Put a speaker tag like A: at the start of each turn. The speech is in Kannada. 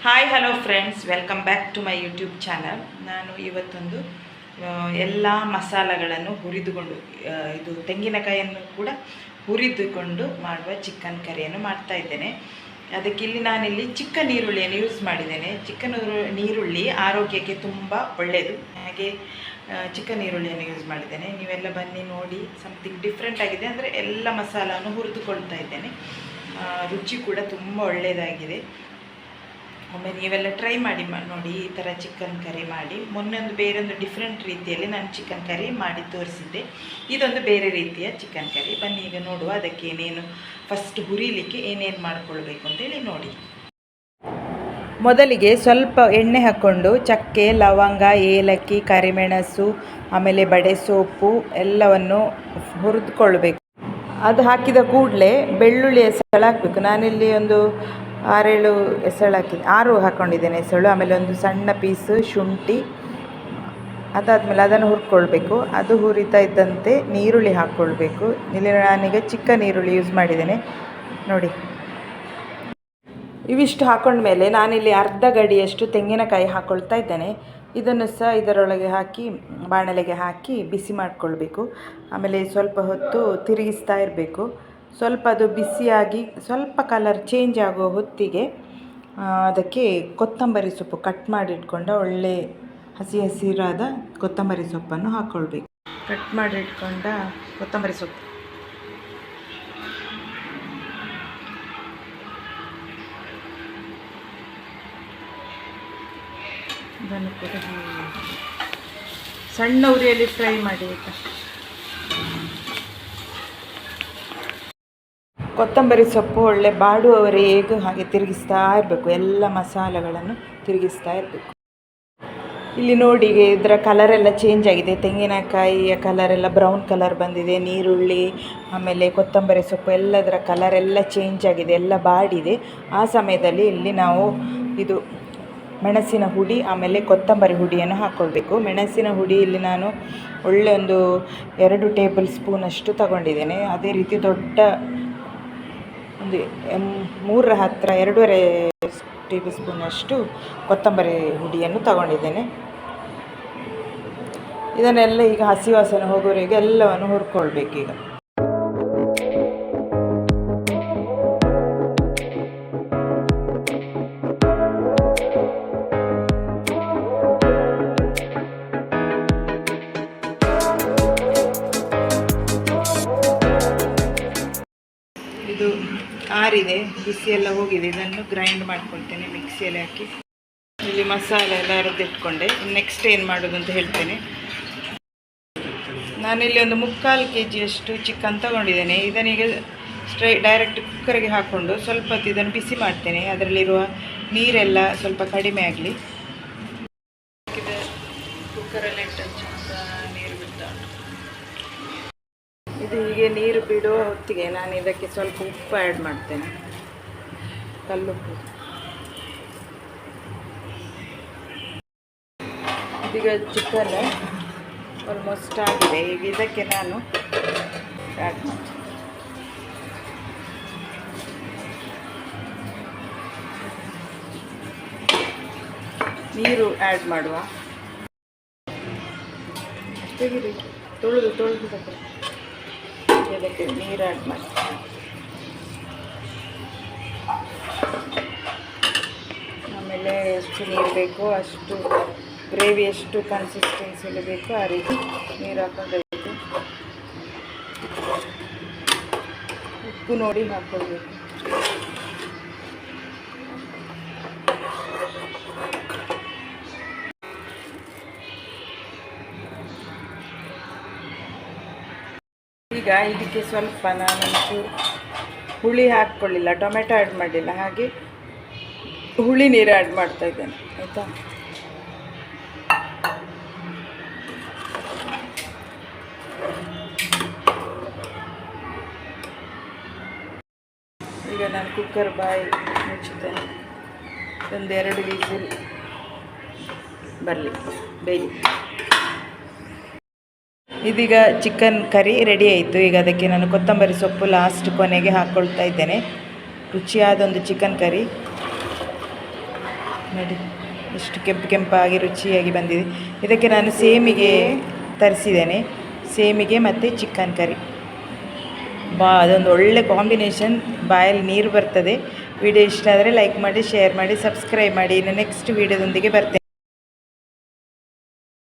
A: Hi hello friends, welcome back to my YouTube channel. ನಾನು ಇವತ್ತೊಂದು ಎಲ್ಲ ಮಸಾಲೆಗಳನ್ನು ಹುರಿದುಕೊಂಡು, ಇದು ತೆಂಗಿನಕಾಯಿಯನ್ನು ಕೂಡ ಹುರಿದುಕೊಂಡು ಮಾಡುವ ಚಿಕನ್ ಕರಿಯನ್ನು ಮಾಡ್ತಾ ಇದ್ದೇನೆ. ಅದಕ್ಕೆ ನಾನಿಲ್ಲಿ ಚಿಕ್ಕ ನೀರುಳ್ಳಿಯನ್ನು ಯೂಸ್ ಮಾಡಿದ್ದೇನೆ. ಚಿಕ್ಕ ನೀರುಳ್ಳಿ ಆರೋಗ್ಯಕ್ಕೆ ತುಂಬ ಒಳ್ಳೆಯದು. ಹಾಗೆ ಚಿಕ್ಕ ನೀರುಳ್ಳಿಯನ್ನು ಯೂಸ್ ಮಾಡಿದ್ದೇನೆ. ನೀವೆಲ್ಲ ಬನ್ನಿ ನೋಡಿ, ಸಮಥಿಂಗ್ ಡಿಫ್ರೆಂಟ್ ಆಗಿದೆ. ಅಂದರೆ ಎಲ್ಲ ಮಸಾಲವನ್ನು ಹುರಿದುಕೊಳ್ತಾ ಇದ್ದೇನೆ. ರುಚಿ ಕೂಡ ತುಂಬ ಒಳ್ಳೆಯದಾಗಿದೆ. ಒಮ್ಮೆ ನೀವೆಲ್ಲ ಟ್ರೈ ಮಾಡಿ ನೋಡಿ ಈ ಥರ ಚಿಕನ್ ಕರಿ ಮಾಡಿ. ಮೊನ್ನೆ ಬೇರೊಂದು ಡಿಫ್ರೆಂಟ್ ರೀತಿಯಲ್ಲಿ ನಾನು ಚಿಕನ್ ಕರಿ ಮಾಡಿ ತೋರಿಸಿದ್ದೆ. ಇದೊಂದು ಬೇರೆ ರೀತಿಯ ಚಿಕನ್ ಕರಿ. ಬನ್ನಿ ಈಗ ನೋಡುವ. ಅದಕ್ಕೆ ಏನೇನು ಫಸ್ಟ್ ಹುರಿಲಿಕ್ಕೆ ಏನೇನು ಮಾಡ್ಕೊಳ್ಬೇಕು ಅಂತೇಳಿ ನೋಡಿ. ಮೊದಲಿಗೆ ಸ್ವಲ್ಪ ಎಣ್ಣೆ ಹಾಕ್ಕೊಂಡು ಚಕ್ಕೆ, ಲವಂಗ, ಏಲಕ್ಕಿ, ಕರಿಮೆಣಸು, ಆಮೇಲೆ ಬಡೆ ಸೋಪು ಎಲ್ಲವನ್ನು ಹುರಿದುಕೊಳ್ಬೇಕು. ಅದು ಹಾಕಿದ ಕೂಡಲೇ ಬೆಳ್ಳುಳ್ಳಿ ಎಸಳು ಹಾಕಬೇಕು. ನಾನಿಲ್ಲಿ ಒಂದು 6-7 ಎಸಳು ಹಾಕಿದ್ದೆ, 6 ಹಾಕ್ಕೊಂಡಿದ್ದೇನೆ ಎಸಳು. ಆಮೇಲೆ ಒಂದು ಸಣ್ಣ ಪೀಸು ಶುಂಠಿ. ಅದಾದಮೇಲೆ ಅದನ್ನು ಹುರ್ಕೊಳ್ಬೇಕು. ಅದು ಹುರಿತಾ ಇದ್ದಂತೆ ನೀರುಳ್ಳಿ ಹಾಕ್ಕೊಳ್ಬೇಕು. ಇಲ್ಲಿ ನಾನೀಗ ಚಿಕ್ಕ ನೀರುಳ್ಳಿ ಯೂಸ್ ಮಾಡಿದ್ದೇನೆ ನೋಡಿ. ಇವಿಷ್ಟು ಹಾಕ್ಕೊಂಡ್ಮೇಲೆ ನಾನಿಲ್ಲಿ ಅರ್ಧ ಗಡಿಯಷ್ಟು ತೆಂಗಿನಕಾಯಿ ಹಾಕ್ಕೊಳ್ತಾ ಇದ್ದೇನೆ. ಇದನ್ನು ಸಹ ಇದರೊಳಗೆ ಹಾಕಿ ಬಾಣಲೆಗೆ ಹಾಕಿ ಬಿಸಿ ಮಾಡಿಕೊಳ್ಬೇಕು. ಆಮೇಲೆ ಸ್ವಲ್ಪ ಹೊತ್ತು ತಿರುಗಿಸ್ತಾ ಇರಬೇಕು. ಸ್ವಲ್ಪ ಅದು ಬಿಸಿಯಾಗಿ ಸ್ವಲ್ಪ ಕಲರ್ ಚೇಂಜ್ ಆಗೋ ಹೊತ್ತಿಗೆ ಅದಕ್ಕೆ ಕೊತ್ತಂಬರಿ ಸೊಪ್ಪು ಕಟ್ ಮಾಡಿಟ್ಕೊಂಡ ಒಳ್ಳೆ ಹಸಿರಾದ ಕೊತ್ತಂಬರಿ ಸೊಪ್ಪನ್ನು ಹಾಕ್ಕೊಳ್ಬೇಕು. ಕಟ್ ಮಾಡಿಟ್ಕೊಂಡ ಕೊತ್ತಂಬರಿ ಸೊಪ್ಪು ಇದನ್ನು ಕೂಡ ಸಣ್ಣ ಉರಿಯಲ್ಲಿ ಫ್ರೈ ಮಾಡಿ ಆಯಿತಾ. ಕೊತ್ತಂಬರಿ ಸೊಪ್ಪು ಒಳ್ಳೆ ಬಾಡುವವರೆಗೂ ಹಾಗೆ ತಿರುಗಿಸ್ತಾ ಇರಬೇಕು. ಎಲ್ಲ ಮಸಾಲೆಗಳನ್ನು ತಿರುಗಿಸ್ತಾ ಇರಬೇಕು. ಇಲ್ಲಿ ನೋಡಿ, ಇದರ ಕಲರೆಲ್ಲ ಚೇಂಜ್ ಆಗಿದೆ. ತೆಂಗಿನಕಾಯಿಯ ಕಲರೆಲ್ಲ ಬ್ರೌನ್ ಕಲರ್ ಬಂದಿದೆ. ನೀರುಳ್ಳಿ ಆಮೇಲೆ ಕೊತ್ತಂಬರಿ ಸೊಪ್ಪು ಎಲ್ಲದರ ಕಲರೆಲ್ಲ ಚೇಂಜ್ ಆಗಿದೆ, ಎಲ್ಲ ಬಾಡಿದೆ. ಆ ಸಮಯದಲ್ಲಿ ಇಲ್ಲಿ ನಾವು ಇದು ಮೆಣಸಿನ ಹುಡಿ ಆಮೇಲೆ ಕೊತ್ತಂಬರಿ ಹುಡಿಯನ್ನು ಹಾಕ್ಕೊಳ್ಬೇಕು. ಮೆಣಸಿನ ಹುಡಿ ಇಲ್ಲಿ ನಾನು ಒಳ್ಳೆ ಒಂದು 2 ಟೇಬಲ್ ಸ್ಪೂನಷ್ಟು ತಗೊಂಡಿದ್ದೇನೆ. ಅದೇ ರೀತಿ ದೊಡ್ಡ ಒಂದು 3 ಹತ್ತಿರ 2.5 ಟೇಬಲ್ ಸ್ಪೂನಷ್ಟು ಕೊತ್ತಂಬರಿ ಹುಡಿಯನ್ನು ತಗೊಂಡಿದ್ದೇನೆ. ಇದನ್ನೆಲ್ಲ ಈಗ ಹಸಿ ವಾಸನೆ ಹೋಗೋವರೆಗೆ ಎಲ್ಲವನ್ನು ಹುರ್ಕೊಳ್ಬೇಕು. ಈಗ ಇದು ಆರಿದೆ, ಬಿಸಿ ಎಲ್ಲ ಹೋಗಿದೆ. ಇದನ್ನು ಗ್ರೈಂಡ್ ಮಾಡ್ಕೊಳ್ತೇನೆ ಮಿಕ್ಸಿಯಲ್ಲಿ ಹಾಕಿ. ಇಲ್ಲಿ ಮಸಾಲೆ ಎಲ್ಲ ಅರೆದಿಟ್ಕೊಂಡೆ. ನೆಕ್ಸ್ಟ್ ಏನು ಮಾಡೋದು ಅಂತ ಹೇಳ್ತೇನೆ. ನಾನಿಲ್ಲಿ ಒಂದು 3/4 kg ಚಿಕನ್ ತಗೊಂಡಿದ್ದೇನೆ. ಇದನ್ನೀಗ ಡೈರೆಕ್ಟ್ ಕುಕ್ಕರ್ಗೆ ಹಾಕ್ಕೊಂಡು ಸ್ವಲ್ಪ ಹೊತ್ತು ಇದನ್ನು ಬಿಸಿ ಮಾಡ್ತೇನೆ. ಅದರಲ್ಲಿರುವ ನೀರೆಲ್ಲ ಸ್ವಲ್ಪ ಕಡಿಮೆ ಆಗಲಿ. ಕುಕ್ಕರಲ್ಲಿ ನೀರು ಬಿಡ್ತಾ ಇದು ಹೀಗೆ ನೀರು ಬಿಡುವ ಹೊತ್ತಿಗೆ ನಾನು ಇದಕ್ಕೆ ಸ್ವಲ್ಪ ಉಪ್ಪು ಆ್ಯಡ್ ಮಾಡ್ತೇನೆ, ಕಲ್ಲುಪ್ಪು. ಇದೀಗ ಚಿಕನ್ ಆಲ್ಮೋಸ್ಟ್ ಆಗಿದೆ. ಈಗ ಇದಕ್ಕೆ ನಾನು ಆ್ಯಡ್ ಮಾಡ್ತೇನೆ. ನೀರು ಆ್ಯಡ್ ಮಾಡುವ. ತೆಗಿರಿ, ತೊಳೆದು ಇದಕ್ಕೆ ನೀರು ಆ್ಯಡ್ ಮಾಡಿ. ಆಮೇಲೆ ಎಷ್ಟು ನೀರು ಬೇಕೋ ಅಷ್ಟು, ಗ್ರೇವಿ ಎಷ್ಟು ಕನ್ಸಿಸ್ಟೆನ್ಸಿಯಲ್ಲಿ ಬೇಕೋ ಆ ರೀತಿ ನೀರು ಹಾಕ್ಕೊಂಡಾಯಿತು. ಉಪ್ಪು ನೋಡಿ ಹಾಕ್ಕೊಳ್ಬೇಕು. ಈಗ ಇದಕ್ಕೆ ಸ್ವಲ್ಪ ನಾನೊಂಚೂರು ಹುಳಿ ಹಾಕ್ಕೊಳ್ಳಿಲ್ಲ, ಟೊಮೆಟೊ ಆ್ಯಡ್ ಮಾಡಲಿಲ್ಲ, ಹಾಗೆ ಹುಳಿ ನೀರು ಆ್ಯಡ್ ಮಾಡ್ತಾ ಇದ್ದೇನೆ ಆಯಿತಾ. ಈಗ ನಾನು ಕುಕ್ಕರ್ ಬಾಯಿ ಮುಚ್ಚುತ್ತೇನೆ. ಒಂದು 2 ವಿಸಿಲ್ ಬರಲಿ, ಬೇಯಲಿ. ಇದೀಗ ಚಿಕನ್ ಕರಿ ರೆಡಿ ಆಯಿತು. ಈಗ ಅದಕ್ಕೆ ನಾನು ಕೊತ್ತಂಬರಿ ಸೊಪ್ಪು ಲಾಸ್ಟ್ ಕೊನೆಗೆ ಹಾಕ್ಕೊಳ್ತಾ ಇದ್ದೇನೆ. ರುಚಿಯಾದ ಒಂದು ಚಿಕನ್ ಕರಿ. ನೋಡಿ ಎಷ್ಟು ಕೆಂಪು ಕೆಂಪಾಗಿ ರುಚಿಯಾಗಿ ಬಂದಿದೆ. ಇದಕ್ಕೆ ನಾನು ಸೇಮಿಗೆ ತರಿಸಿದ್ದೇನೆ, ಸೇಮಿಗೆ ಮತ್ತು ಚಿಕನ್ ಕರಿ. ಅದೊಂದು ಒಳ್ಳೆ ಕಾಂಬಿನೇಷನ್, ಬಾಯಲ್ಲಿ ನೀರು ಬರ್ತದೆ. ವಿಡಿಯೋ ಇಷ್ಟ ಆದರೆ ಲೈಕ್ ಮಾಡಿ, ಶೇರ್ ಮಾಡಿ, ಸಬ್ಸ್ಕ್ರೈಬ್ ಮಾಡಿ. ಇನ್ನು ನೆಕ್ಸ್ಟ್ ವಿಡಿಯೋದೊಂದಿಗೆ ಬರ್ತೇನೆ.